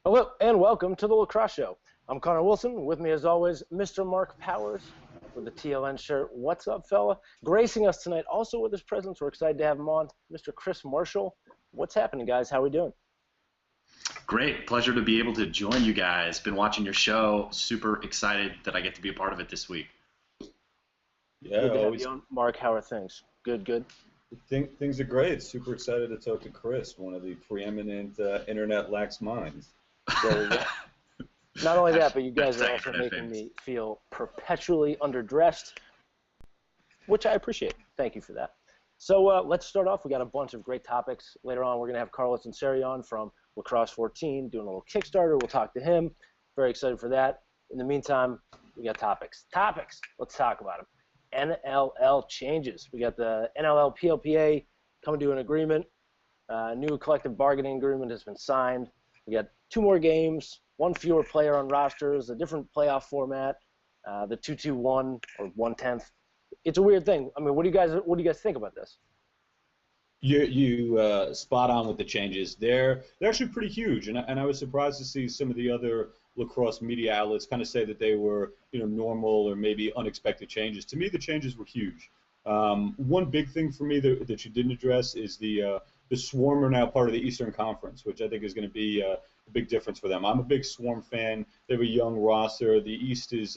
Hello and welcome to the Lacrosse Show. I'm Connor Wilson. With me, as always, Mr. Mark Powers with the TLN shirt. What's up, fella? Gracing us tonight, also with his presence. We're excited to have him on, Mr. Chris Marshall. What's happening, guys? How we doing? Great. Pleasure to be able to join you guys. Been watching your show. Super excited that I get to be a part of it this week. Yeah, Good to have always. you on. Mark, how are things? Good, good. Things are great. Super excited to talk to Chris, one of the preeminent internet lax minds. Not only that, but you guys are That's also internet making famous. me feel perpetually underdressed, which I appreciate. Thank you for that. So let's start off. We got a bunch of great topics. Later on, we're going to have Carlos and Seri on from Lacrosse 14 doing a little Kickstarter. We'll talk to him. Very excited for that. In the meantime, we got topics. Topics. Let's talk about them. NLL changes. We got the NLL PLPA coming to an agreement. New collective bargaining agreement has been signed. We got 2 more games, 1 fewer player on rosters, a different playoff format, the 2-2-1 or 1/10. It's a weird thing. I mean, what do you guys think about this? You spot on with the changes. They're actually pretty huge, and I was surprised to see some of the other lacrosse media outlets kind of say that they were normal or maybe unexpected changes. To me, the changes were huge. One big thing for me that you didn't address is the Swarm are now part of the Eastern Conference, which I think is going to be a big difference for them. I'm a big Swarm fan. They have a young roster. The East is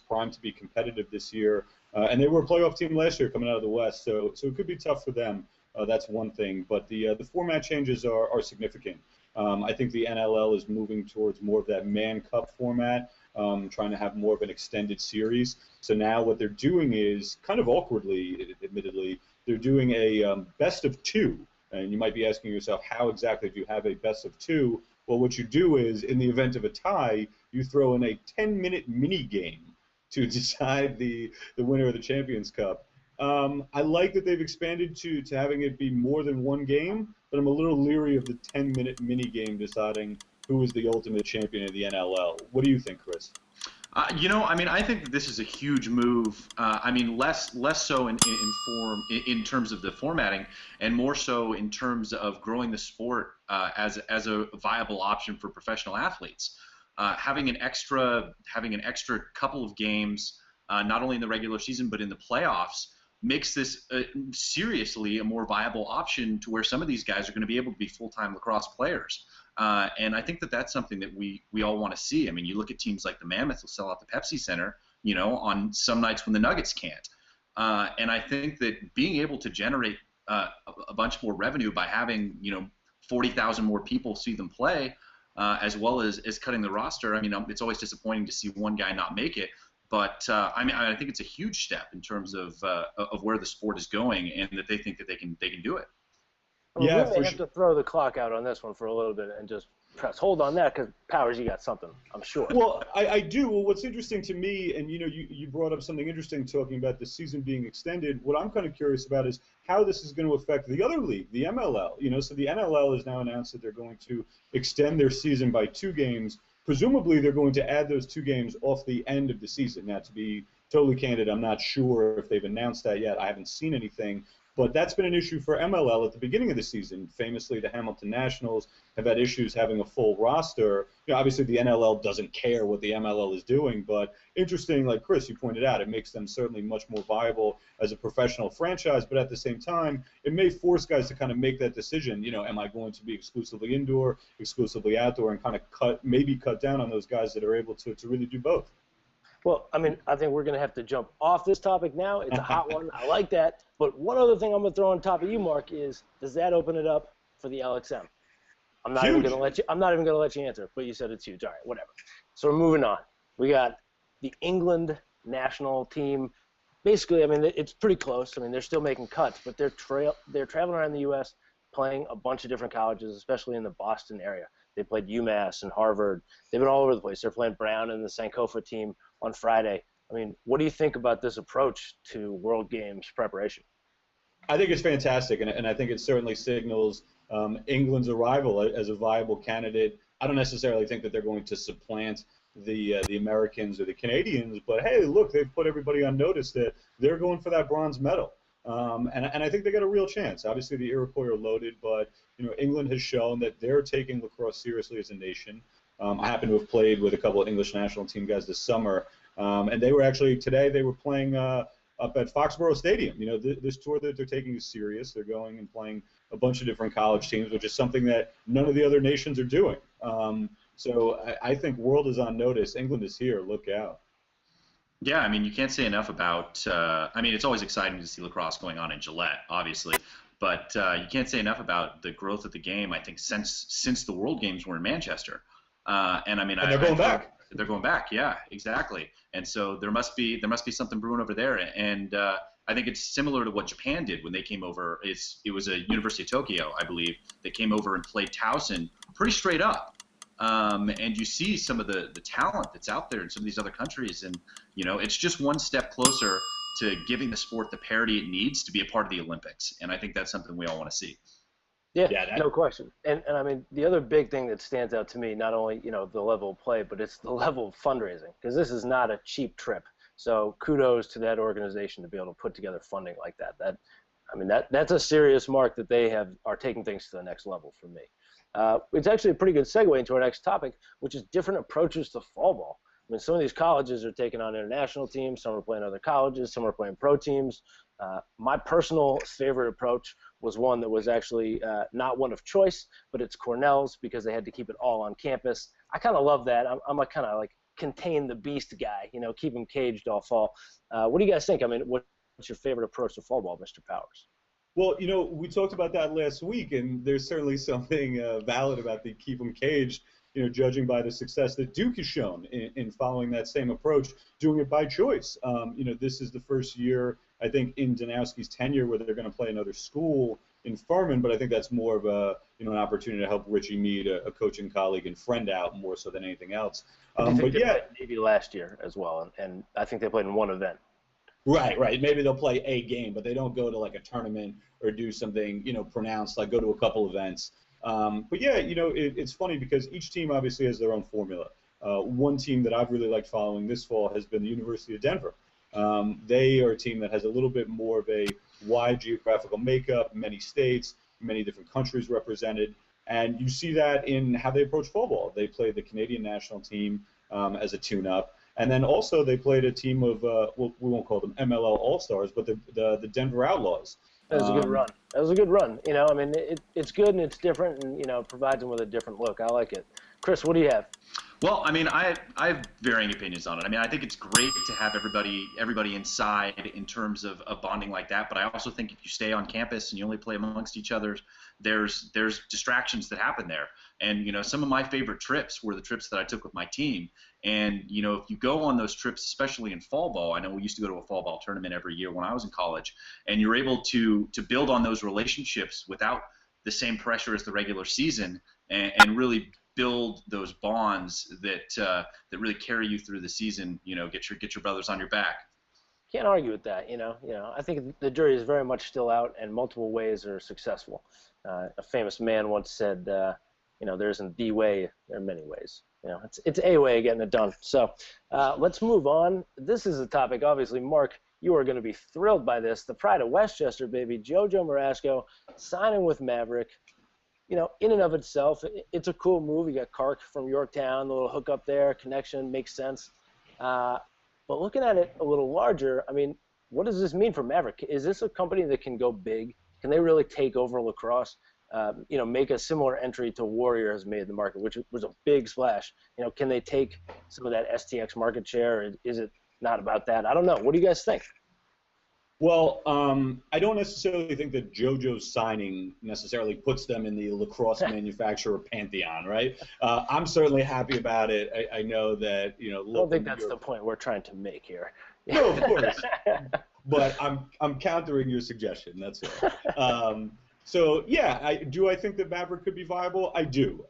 primed to be competitive this year, and they were a playoff team last year coming out of the West, so it could be tough for them. That's one thing, but the format changes are significant. I think the NLL is moving towards more of that Man Cup format, trying to have more of an extended series. So now what they're doing is, kind of awkwardly, admittedly, they're doing a best of 2. And you might be asking yourself, how exactly do you have a best of 2? Well, what you do is, in the event of a tie, you throw in a 10-minute mini game to decide the winner of the Champions Cup. I like that they've expanded to having it be more than one game, but I'm a little leery of the 10-minute mini game deciding who is the ultimate champion of the NLL. What do you think, Chris? I think that this is a huge move. Less so in form in terms of the formatting, and more so in terms of growing the sport as a viable option for professional athletes. Having an extra couple of games, not only in the regular season but in the playoffs, makes this seriously a more viable option to where some of these guys are going to be able to be full-time lacrosse players. And I think that that's something that we all want to see. I mean, you look at teams like the Mammoth will sell out the Pepsi Center, on some nights when the Nuggets can't. And I think that being able to generate a bunch more revenue by having, 40,000 more people see them play, as well as cutting the roster. I mean, it's always disappointing to see one guy not make it. But I think it's a huge step in terms of where the sport is going, and that they think that they can do it. I mean, Yeah, we may for have sure. to throw the clock out on this one for a little bit and just press hold on that because Powers, you got something, I'm sure. Well, I do. Well, what's interesting to me, and you brought up something interesting talking about the season being extended. What I'm kind of curious about is how this is going to affect the other league, the MLL. So the NLL has now announced that they're going to extend their season by 2 games. Presumably, they're going to add those 2 games off the end of the season. Now, to be totally candid, I'm not sure if they've announced that yet. I haven't seen anything. But that's been an issue for MLL at the beginning of the season. Famously, the Hamilton Nationals have had issues having a full roster. Obviously, the NLL doesn't care what the MLL is doing, but interesting, like Chris, you pointed out, it makes them certainly much more viable as a professional franchise, but at the same time, it may force guys to kind of make that decision. Am I going to be exclusively indoor, exclusively outdoor, and kind of maybe cut down on those guys that are able to really do both? Well, I mean, I think we're going to have to jump off this topic now. It's a hot one. I like that. But one other thing I'm going to throw on top of you, Mark, is does that open it up for the LXM? I'm not even Huge. going to let you. I'm not even going to let you answer. But you said it's huge. All right, whatever. So we're moving on. We got the England national team. Basically, I mean, it's pretty close. I mean, they're still making cuts, but they're traveling around the U.S. playing a bunch of different colleges, especially in the Boston area. They played UMass and Harvard. They've been all over the place. They're playing Brown and the Sankofa team on Friday. I mean, what do you think about this approach to World Games preparation? I think it's fantastic, and I think it certainly signals England's arrival as a viable candidate. I don't necessarily think that they're going to supplant the Americans or the Canadians, but hey, look, they've put everybody on notice that they're going for that bronze medal. And I think they got a real chance. Obviously, the Iroquois are loaded, but England has shown that they're taking lacrosse seriously as a nation. I happen to have played with a couple of English national team guys this summer, and they were actually today they were playing up at Foxborough Stadium. You know, this tour that they're taking is serious. They're going and playing a bunch of different college teams, which is something that none of the other nations are doing. So I think world is on notice. England is here. Look out. Yeah, I mean, you can't say enough about. I mean, it's always exciting to see lacrosse going on in Gillette, obviously, but you can't say enough about the growth of the game. I think since the World Games were in Manchester, and I mean, and they're going back. They're going back, yeah, exactly. And so there must be something brewing over there. And I think it's similar to what Japan did when they came over. It was a University of Tokyo, I believe, that came over and played Towson pretty straight up. And you see some of the talent that's out there in some of these other countries, and you know, it's just one step closer to giving the sport the parity it needs to be a part of the Olympics. And I think that's something we all want to see. Yeah, no question. And I mean, the other big thing that stands out to me, not only, you know, the level of play, but it's the level of fundraising, because this is not a cheap trip. So kudos to that organization to be able to put together funding like that. That's a serious mark that they are taking things to the next level for me. It's actually a pretty good segue into our next topic, which is different approaches to fall ball. I mean, some of these colleges are taking on international teams, some are playing other colleges, some are playing pro teams. My personal favorite approach was one that was actually not one of choice, but it's Cornell's, because they had to keep it all on campus. I kind of love that. I'm a kind of like contain the beast guy, you know, keep him caged all fall. What do you guys think? I mean, what's your favorite approach to fall ball, Mr. Powers? Well, you know, we talked about that last week, and there's certainly something valid about the keep them caged, you know, judging by the success that Duke has shown in following that same approach, doing it by choice. You know, this is the first year, I think, in Danowski's tenure where they're going to play another school in Furman, but I think that's more of a, you know, an opportunity to help Richie Mead, a coaching colleague and friend, out more so than anything else. But yeah, maybe last year as well, and I think they played in one event. Right. Maybe they'll play a game, but they don't go to like a tournament or do something, you know, pronounced, like go to a couple events. But yeah, you know, it's funny because each team obviously has their own formula. One team that I've really liked following this fall has been the University of Denver. They are a team that has a little bit more of a wide geographical makeup, many states, many different countries represented, and you see that in how they approach fall ball. They play the Canadian national team as a tune-up. And then also they played a team of, we won't call them MLL All-Stars, but the Denver Outlaws. That was a good run. That was a good run. You know, I mean, it's good and it's different, and, you know, provides them with a different look. I like it. Chris, what do you have? Well, I mean, I have varying opinions on it. I mean, I think it's great to have everybody inside in terms of bonding like that. But I also think if you stay on campus and you only play amongst each other, there's distractions that happen there. And, you know, some of my favorite trips were the trips that I took with my team. And, you know, if you go on those trips, especially in fall ball, I know we used to go to a fall ball tournament every year when I was in college, and you're able to build on those relationships without the same pressure as the regular season, and really build those bonds that really carry you through the season. You know, get your brothers on your back. Can't argue with that. You know, I think the jury is very much still out, and multiple ways are successful. A famous man once said, you know, there isn't the way, there are many ways. You know, it's a way of getting it done. So let's move on. This is a topic, obviously, Mark, you are going to be thrilled by this. The pride of Westchester, baby, JoJo Marasco signing with Maverick. You know, in and of itself, it's a cool move. You got Kark from Yorktown, the little hook up there, connection, makes sense. But looking at it a little larger, I mean, what does this mean for Maverick? Is this a company that can go big? Can they really take over lacrosse? You know, make a similar entry to Warrior has made in the market, which was a big splash. You know, can they take some of that STX market share? Or is it not about that? I don't know. What do you guys think? Well, I don't necessarily think that JoJo's signing necessarily puts them in the lacrosse manufacturer pantheon, right? I'm certainly happy about it. I know that, you know. I don't think that's the point we're trying to make here. No, of course. But I'm countering your suggestion. That's it. So yeah, I think that Maverick could be viable. I do.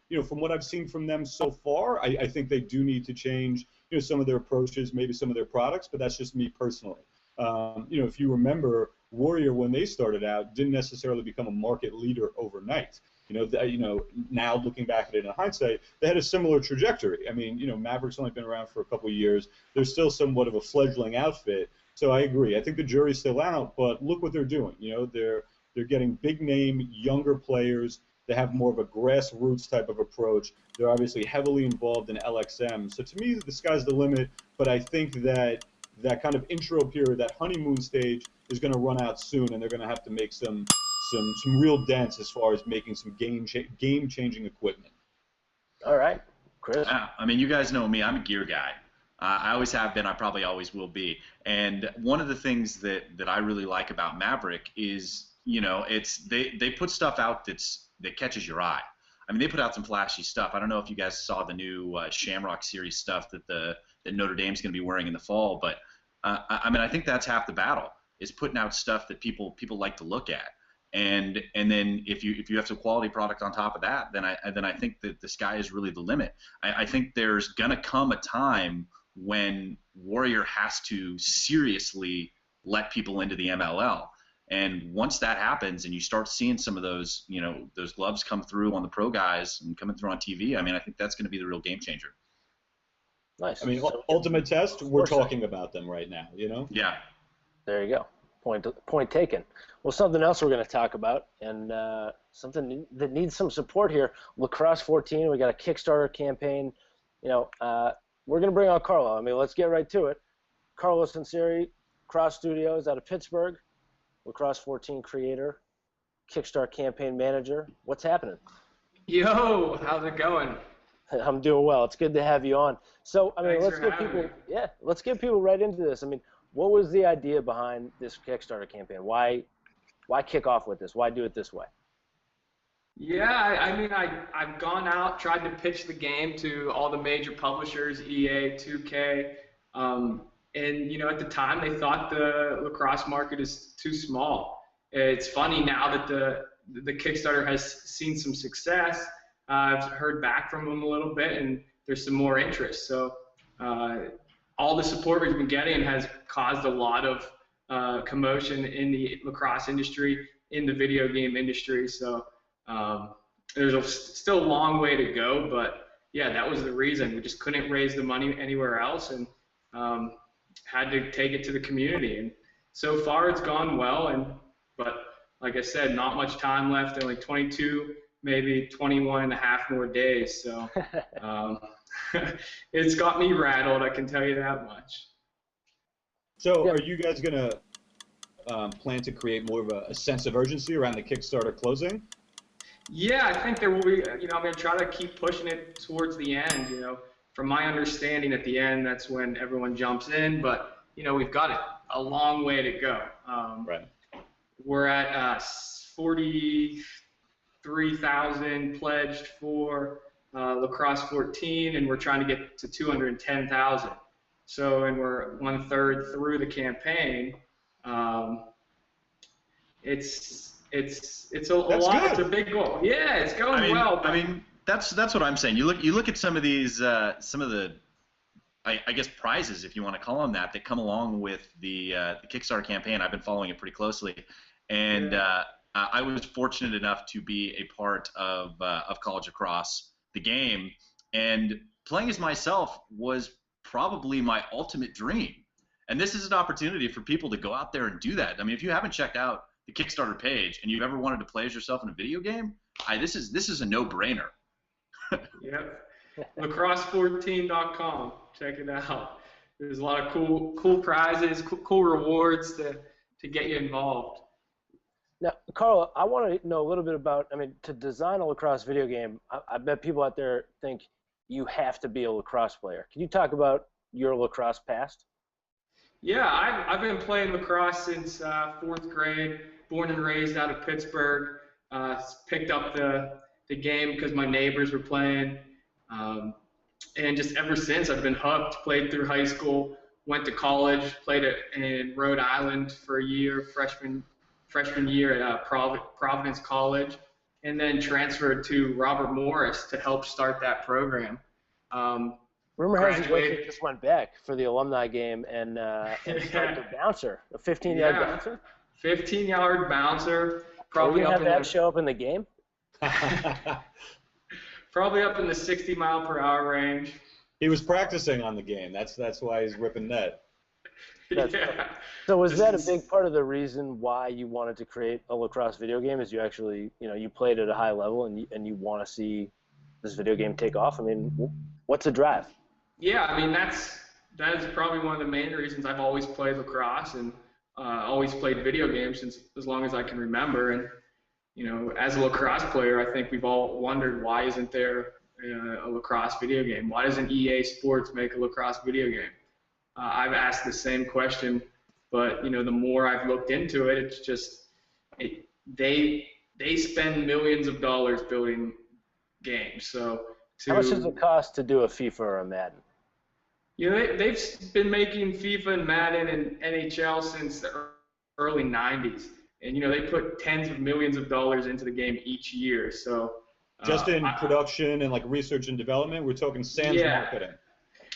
You know, from what I've seen from them so far, I think they do need to change, you know, some of their approaches, maybe some of their products. But that's just me personally. You know, if you remember, Warrior, when they started out, didn't necessarily become a market leader overnight. You know, now looking back at it in hindsight, they had a similar trajectory. I mean, you know, Maverick's only been around for a couple of years. They're still somewhat of a fledgling outfit. So I agree. I think the jury's still out, but look what they're doing. You know, they're getting big name, younger players. They have more of a grassroots type of approach. They're obviously heavily involved in LXM. So to me, the sky's the limit. But I think that that kind of intro period, that honeymoon stage, is going to run out soon, and they're going to have to make some real dents as far as making some game-changing equipment. All right, Chris. Yeah, I mean, you guys know me. I'm a gear guy. I always have been. I probably always will be. And one of the things that I really like about Maverick is, you know, it's they put stuff out that catches your eye. I mean, they put out some flashy stuff. I don't know if you guys saw the new Shamrock Series stuff that Notre Dame's going to be wearing in the fall, but I mean, I think that's half the battle, is putting out stuff that people like to look at. And then if you have some quality product on top of that, then I think that the sky is really the limit. I think there's gonna come a time when Warrior has to seriously let people into the MLL. And once that happens, and you start seeing some of those, you know, those gloves come through on the pro guys and coming through on TV, I mean, I think that's going to be the real game changer. Nice. I mean, Ultimate Test, we're talking about them right now, you know? Yeah. There you go. Point taken. Well, something else we're going to talk about, and something that needs some support here. Lacrosse 14. We got a Kickstarter campaign. You know, we're going to bring on Carlo. I mean, let's get right to it. Carlos Inseri, Cross Studios out of Pittsburgh, Lacrosse 14 creator, Kickstarter campaign manager. What's happening? Yo, how's it going? I'm doing well. It's good to have you on. So, I mean, Thanks let's for get having people. me. Yeah, let's get people right into this. I mean, what was the idea behind this Kickstarter campaign? Why kick off with this? Why do it this way? Yeah, I mean, I've gone out, tried to pitch the game to all the major publishers, EA, 2K, and you know, at the time they thought the lacrosse market is too small. It's funny now that the Kickstarter has seen some success. I've heard back from them a little bit, and there's some more interest. So all the support we've been getting has caused a lot of commotion in the lacrosse industry, in the video game industry. So there's still a long way to go, but yeah, that was the reason. We just couldn't raise the money anywhere else, and had to take it to the community. And so far, it's gone well. But like I said, not much time left. Only 22, maybe 21 and a half more days. So it's got me rattled. I can tell you that much. So, are you guys gonna plan to create more of a sense of urgency around the Kickstarter closing? Yeah, I think there will be. You know, I'm going to try to keep pushing it towards the end. You know, from my understanding, at the end, that's when everyone jumps in. But you know, we've got a long way to go. Right. We're at 43,000 pledged for Lacrosse 14, and we're trying to get to 210,000. So, and we're 1/3 through the campaign. It's a lot. Good. It's a big goal. Yeah, it's going well. I mean, that's what I'm saying. You look at some of these, some of the, I guess, prizes, if you want to call them that come along with the Kickstarter campaign. I've been following it pretty closely, and I was fortunate enough to be a part of College Lacrosse, the game, and playing as myself was probably my ultimate dream. And this is an opportunity for people to go out there and do that. I mean, if you haven't checked out the Kickstarter page and you've ever wanted to play as yourself in a video game, this is a no-brainer. Yep. Lacrosse14.com. Check it out. There's a lot of cool prizes, cool rewards to get you involved. Now, Carlo, I want to know a little bit about, I mean, to design a lacrosse video game, I bet people out there think you have to be a lacrosse player. Can you talk about your lacrosse past? Yeah, I've been playing lacrosse since 4th grade, born and raised out of Pittsburgh. Picked up the game because my neighbors were playing. And just ever since, I've been hooked. Played through high school, went to college, played in Rhode Island for a year, freshman year at Providence College, and then transferred to Robert Morris to help start that program. Rumor has it you just went back for the alumni game and started the bouncer, a 15-yard bouncer? 15-yard bouncer. Probably Are we up have that show up in the game? Probably up in the 60 mile per hour range. He was practicing on the game. That's why he's ripping net. That's Yeah. funny. So was This that a is, big part of the reason why you wanted to create a lacrosse video game? Is you actually, you played at a high level and you want to see this video game take off? I mean, what's the drive? yeah, I mean that is probably one of the main reasons I've always played lacrosse and always played video games since as long as I can remember. And as a lacrosse player, I think we've all wondered why isn't there a lacrosse video game? Why doesn't EA Sports make a lacrosse video game? I've asked the same question, but the more I've looked into it, it's just they spend millions of dollars building games. So How much does to it cost to do a FIFA or a Madden? they've been making FIFA and Madden and NHL since the early '90s, and they put tens of millions of dollars into the game each year. So Just in I, production and like research and development, we're talking sans yeah, marketing.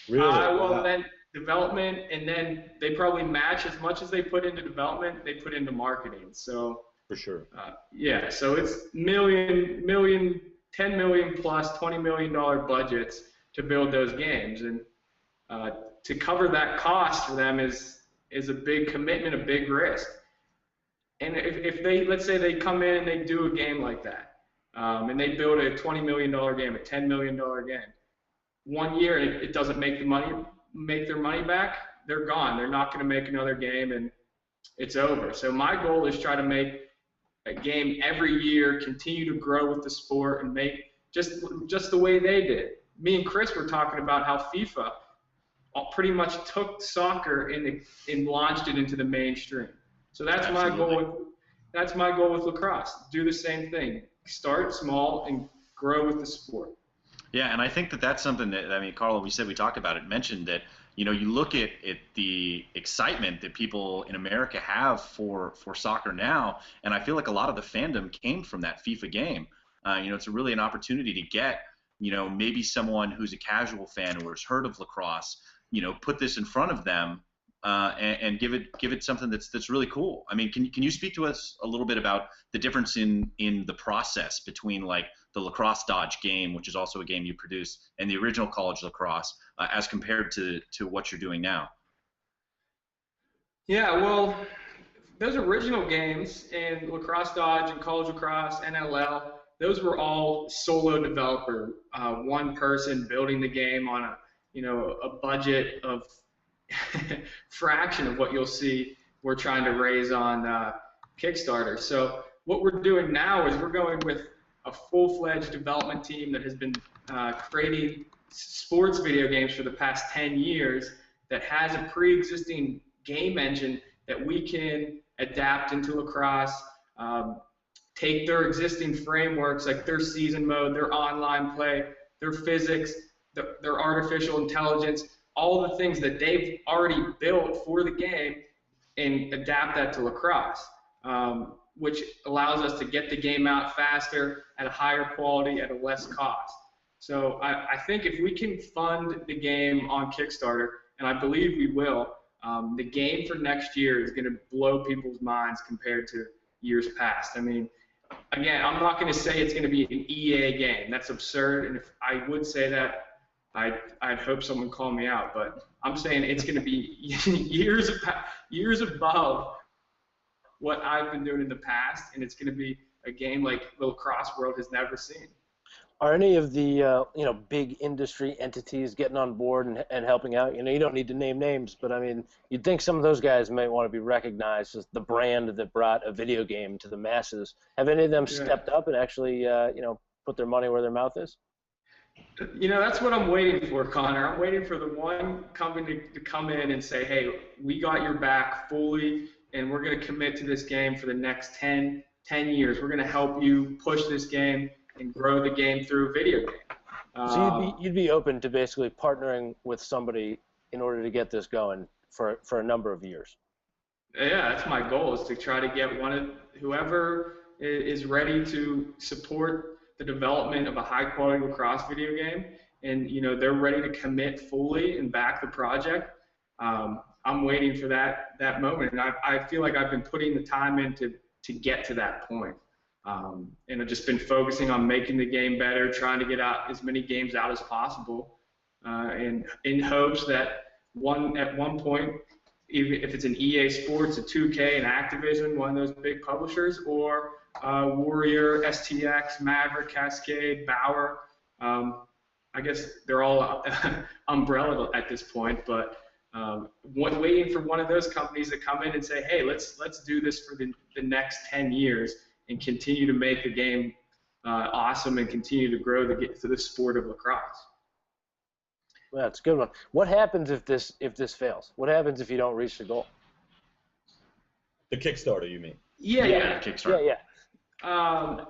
Really? well Wow. then development, and then they probably match as much as they put into development, they put into marketing. So For sure. yeah, so it's million, 10 million plus $20 million budgets to build those games, and to cover that cost for them is a big commitment, a big risk. And if they, let's say they come in and they do a game like that, and they build a $20 million game, a $10 million game, 1 year it doesn't make their money back, they're gone. They're not going to make another game, and it's over. So my goal is try to make a game every year, continue to grow with the sport, and make just the way they did. Me and Chris were talking about how FIFA pretty much took soccer and launched it into the mainstream. So that's my goal. That's my goal with lacrosse. Do the same thing. Start small and grow with the sport. Yeah, and I think that that's something that, I mean, Carlo, we said we talked about it, mentioned that, you look at the excitement that people in America have for soccer now, and I feel like a lot of the fandom came from that FIFA game. It's really an opportunity to get, maybe someone who's a casual fan or has heard of lacrosse, put this in front of them and give it something that's really cool. I mean, can you speak to us a little bit about the difference in the process between like the Lacrosse Dodge game, which is also a game you produced, and the original college lacrosse, as compared to what you're doing now? Yeah, well, those original games in Lacrosse Dodge and college lacrosse, NLL, those were all solo developer, one person building the game on a budget of fraction of what you'll see we're trying to raise on Kickstarter. So what we're doing now is we're going with a full-fledged development team that has been creating sports video games for the past 10 years, that has a pre-existing game engine that we can adapt into lacrosse, take their existing frameworks like their season mode, their online play, their physics, their artificial intelligence, all the things that they've already built for the game, and adapt that to lacrosse, which allows us to get the game out faster, at a higher quality, at a less cost. So I think if we can fund the game on Kickstarter, and I believe we will, the game for next year is going to blow people's minds compared to years past. I mean, again, I'm not going to say it's going to be an EA game. That's absurd, and if I would say that, I'd hope someone call me out, but I'm saying it's going to be years above what I've been doing in the past, and it's going to be a game like the lacrosse world has never seen. Are any of the big industry entities getting on board and helping out? You don't need to name names, but I mean, you'd think some of those guys might want to be recognized as the brand that brought a video game to the masses. Have any of them stepped up and actually put their money where their mouth is? That's what I'm waiting for, Connor. I'm waiting for the one company to come in and say, hey, we got your back fully, and we're going to commit to this game for the next 10 years. We're going to help you push this game and grow the game through a video game. So you'd be open to basically partnering with somebody in order to get this going for a number of years. Yeah, that's my goal, is to try to get whoever is ready to support the development of a high-quality lacrosse video game, and they're ready to commit fully and back the project. I'm waiting for that moment, and I feel like I've been putting the time in to get to that point. And I've just been focusing on making the game better, trying to get out as many games out as possible, and in hopes that at one point even if it's an EA Sports, a 2K, an Activision, one of those big publishers, or Warrior, STX, Maverick, Cascade, Bauer. I guess they're all umbrella at this point, but waiting for one of those companies to come in and say, hey, let's do this for the next 10 years and continue to make the game awesome and continue to grow the sport of lacrosse. Well, that's a good one. What happens if this fails? What happens if you don't reach the goal? The Kickstarter, you mean? Yeah. Kickstarter. Yeah. I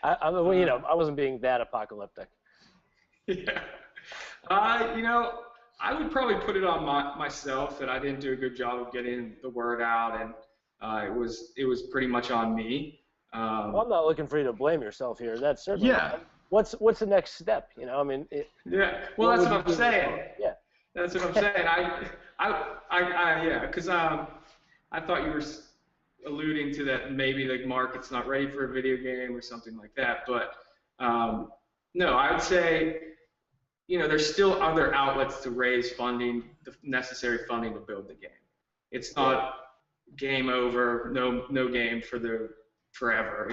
I wasn't being that apocalyptic. Yeah. I would probably put it on myself that I didn't do a good job of getting the word out, and it was pretty much on me. Well, I'm not looking for you to blame yourself here. That's certainly. Yeah. What's the next step? I mean. Yeah. Well, that's what I'm saying. Yeah. That's what I'm saying. Because I thought you were alluding to that maybe the market's not ready for a video game or something like that, but no, I would say. There's still other outlets to raise funding, the necessary funding to build the game. It's not game over, no game for forever.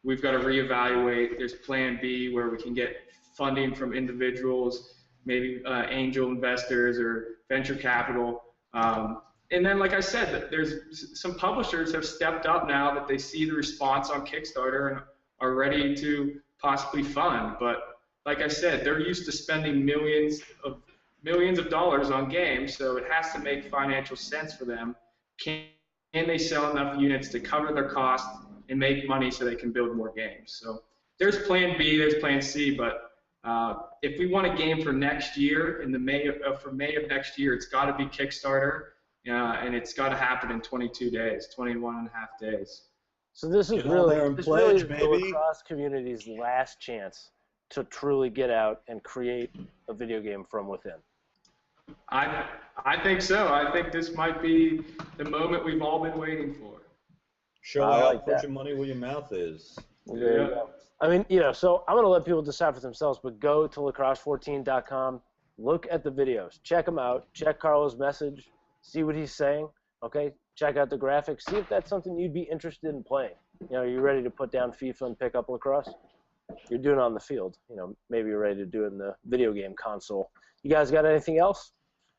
We've got to reevaluate. There's Plan B where we can get funding from individuals, maybe angel investors or venture capital. And then, like I said, there's some publishers have stepped up now that they see the response on Kickstarter and are ready to possibly fund. But like I said, they're used to spending millions of dollars on games, so it has to make financial sense for them. Can they sell enough units to cover their costs and make money so they can build more games? So there's Plan B, there's Plan C, but if we want a game for next year, May of next year, it's got to be Kickstarter, and it's got to happen in 22 days, 21 and a half days. So this is really the lacrosse community's last chance to truly get out and create a video game from within. I think so. I think this might be the moment we've all been waiting for. Show how put your money where your mouth is. Well, there you go. I mean, so I'm going to let people decide for themselves, but go to lacrosse14.com, look at the videos, check them out, check Carlo's message, see what he's saying, okay? Check out the graphics, see if that's something you'd be interested in playing. Are you ready to put down FIFA and pick up lacrosse? You're doing it on the field. Maybe you're ready to do it in the video game console. You guys got anything else?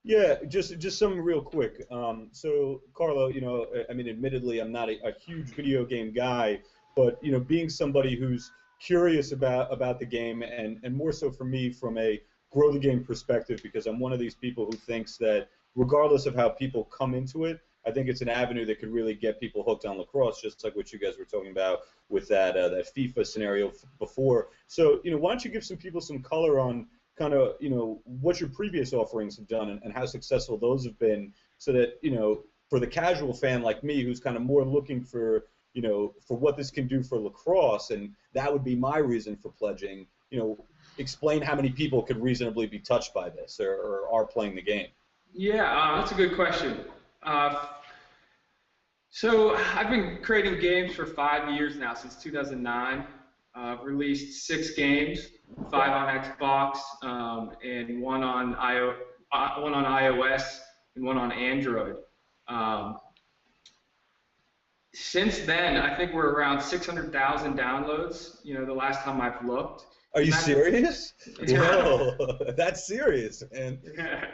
Yeah, just something real quick. So, Carlo, I mean, admittedly, I'm not a huge video game guy, but, being somebody who's curious about the game, and more so for me from a grow the game perspective, because I'm one of these people who thinks that regardless of how people come into it, I think it's an avenue that could really get people hooked on lacrosse, just like what you guys were talking about with that FIFA scenario before. So, why don't you give some people some color on kind of, what your previous offerings have done and how successful those have been, so that, for the casual fan like me who's kind of more looking for, for what this can do for lacrosse, and that would be my reason for pledging, explain how many people could reasonably be touched by this or are playing the game. Yeah, that's a good question. So I've been creating games for 5 years now, since 2009. I've released 6 games, 5 on Xbox, and one on iOS and one on Android. Since then, I think we're around 600,000 downloads, the last time I've looked. Are you serious? Whoa, that's serious, man. Yeah.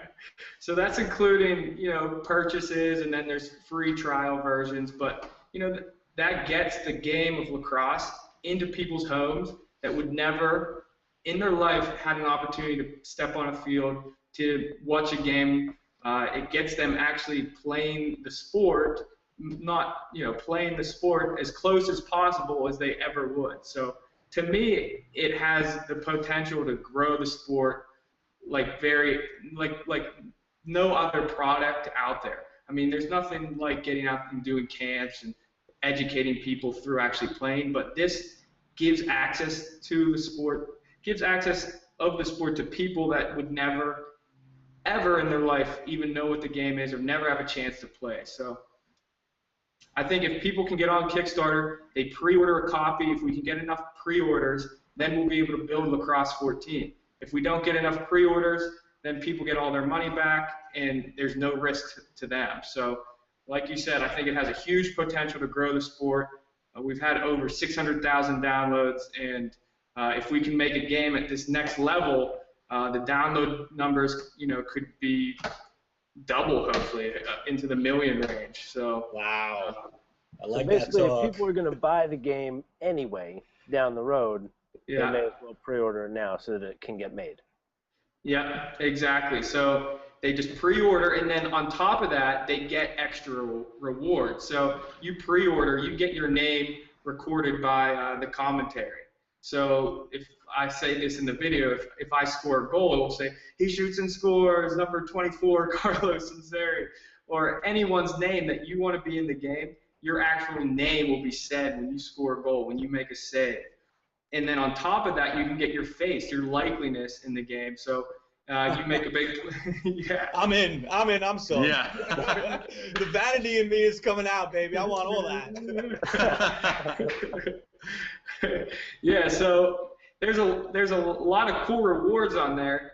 So that's including, purchases, and then there's free trial versions. But, that gets the game of lacrosse into people's homes that would never in their life had an opportunity to step on a field, to watch a game. It gets them actually playing the sport, not, playing the sport as close as possible as they ever would. So to me, it has the potential to grow the sport like no other product out there. I mean, there's nothing like getting out and doing camps and educating people through actually playing, but this gives access to the sport, gives access of the sport to people that would never, ever in their life even know what the game is or never have a chance to play. So I think if people can get on Kickstarter, they pre-order a copy. If we can get enough pre-orders, then we'll be able to build Lacrosse 14. If we don't get enough pre-orders, then people get all their money back, and there's no risk to them. So, like you said, I think it has a huge potential to grow the sport. We've had over 600,000 downloads, and if we can make a game at this next level, the download numbers, could be double, hopefully, into the million range. So wow, I So like that basically, if talk. people are going to buy the game anyway down the road, yeah. they may as well pre-order it now so that it can get made. Yeah, exactly. So they just pre-order, and then on top of that, they get extra rewards. So you pre-order, you get your name recorded by the commentary. So if I say this in the video, if I score a goal, it will say, he shoots and scores, number 24, Carlos Sinceri, or anyone's name that you want to be in the game, your actual name will be said when you score a goal, when you make a save. And then on top of that, you can get your face, your likeliness in the game. So you make a big, yeah. I'm in. I'm sold. Yeah. The vanity in me is coming out, baby. I want all that. Yeah. So there's a lot of cool rewards on there.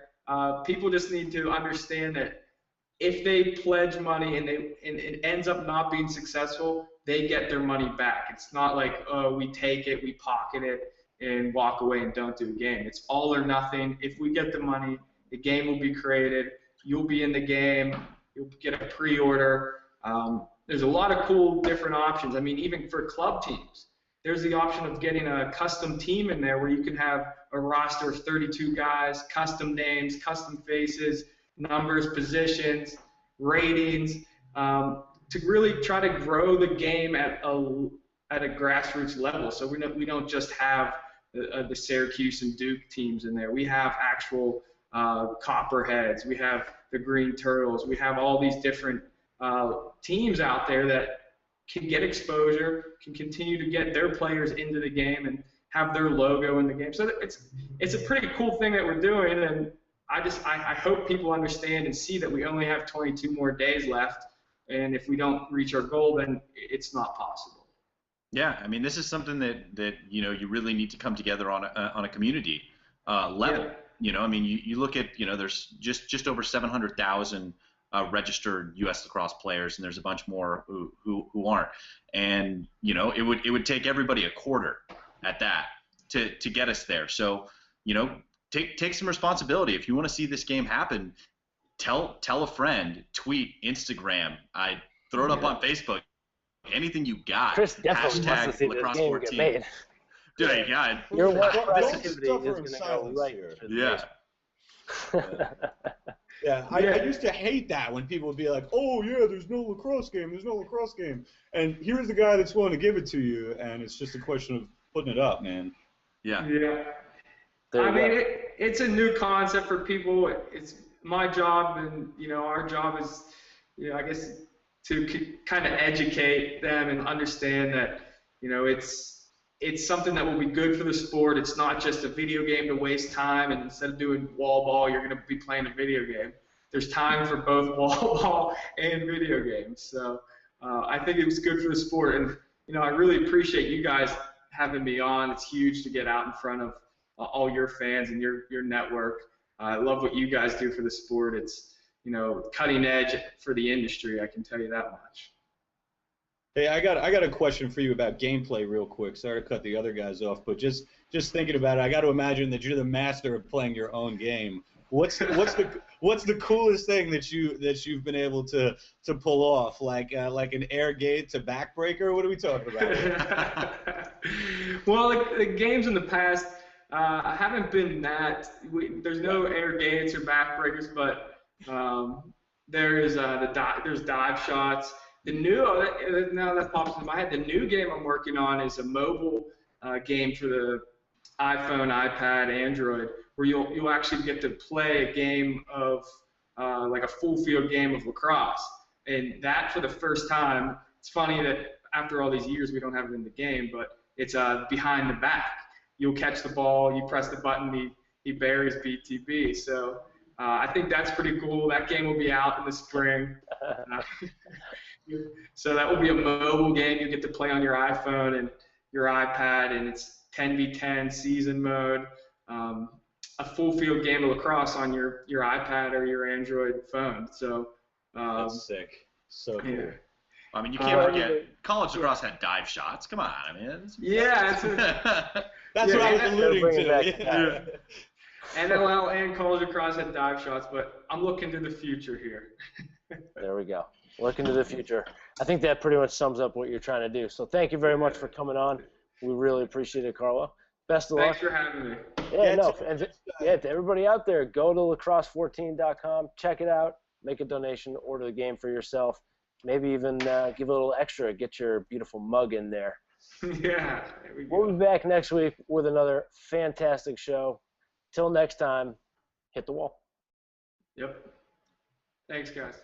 People just need to understand that if they pledge money and it ends up not being successful, they get their money back. It's not like, oh, we take it, we pocket it, and walk away and don't do a game. It's all or nothing. If we get the money, the game will be created. You'll be in the game. You'll get a pre-order. There's a lot of cool different options. I mean, even for club teams, there's the option of getting a custom team in there where you can have a roster of 32 guys, custom names, custom faces, numbers, positions, ratings, to really try to grow the game at a grassroots level. So we don't just have the Syracuse and Duke teams in there. We have actual Copperheads. We have the Green Turtles. We have all these different teams out there that can get exposure, can continue to get their players into the game and have their logo in the game. So it's a pretty cool thing that we're doing, and I hope people understand and see that we only have 22 more days left, and if we don't reach our goal, then it's not possible. Yeah, I mean, this is something that you really need to come together on a community level. Yeah. I mean, you look at there's just over 700,000 registered U.S. lacrosse players, and there's a bunch more who aren't. And it would take everybody a quarter at that to get us there. So take some responsibility. If you want to see this game happen, tell a friend, tweet, Instagram, throw it up on Facebook. Anything you got. Chris definitely wants to see this game get made. Dude, yeah. Your work Don't productivity suffer is in going to go silence right. here. to the Yeah. Yeah, I used to hate that when people would be like, oh, yeah, there's no lacrosse game. And here's the guy that's willing to give it to you, and it's just a question of putting it up, man. Yeah. Yeah. There you I mean, go. it's a new concept for people. It's my job, and our job is, I guess, to kind of educate them and understand that, it's something that will be good for the sport. It's not just a video game to waste time, and instead of doing wall ball, you're going to be playing a video game. There's time for both wall ball and video games. So I think it was good for the sport, and I really appreciate you guys having me on. It's huge to get out in front of all your fans and your network. I love what you guys do for the sport. It's cutting edge for the industry. I can tell you that much. Hey, I got a question for you about gameplay real quick. Sorry to cut the other guys off, but just thinking about it, I got to imagine that you're the master of playing your own game. What's the coolest thing that you've been able to pull off? Like an air gate to backbreaker? What are we talking about? Well, the games in the past haven't been that. There's no air gates or backbreakers, but there's dive shots. The new now that pops into my head, the new game I'm working on is a mobile game for the iPhone, iPad, Android, where you'll actually get to play a game of like a full field game of lacrosse, and that for the first time. It's funny that after all these years we don't have it in the game, but it's behind the back. You'll catch the ball, you press the button, he buries BTB. So I think that's pretty cool. That game will be out in the spring. So that will be a mobile game you get to play on your iPhone and your iPad, and it's 10v10 season mode. a full field game of lacrosse on your iPad or your Android phone. So That's sick. So cool. yeah. I mean, you can't forget college lacrosse had dive shots. Come on, I mean. Yeah, that's what I was alluding to. Yeah. NLL and college lacrosse had dive shots, but I'm looking to the future here. There we go. Looking to the future. I think that pretty much sums up what you're trying to do. So thank you very much for coming on. We really appreciate it, Carlo. Best of luck. Thanks for having me. Yeah, no. And to everybody out there, go to lacrosse14.com, check it out, make a donation, order the game for yourself. Maybe even give a little extra, get your beautiful mug in there. Yeah. We'll be back next week with another fantastic show. Till next time, hit the wall. Yep. Thanks, guys.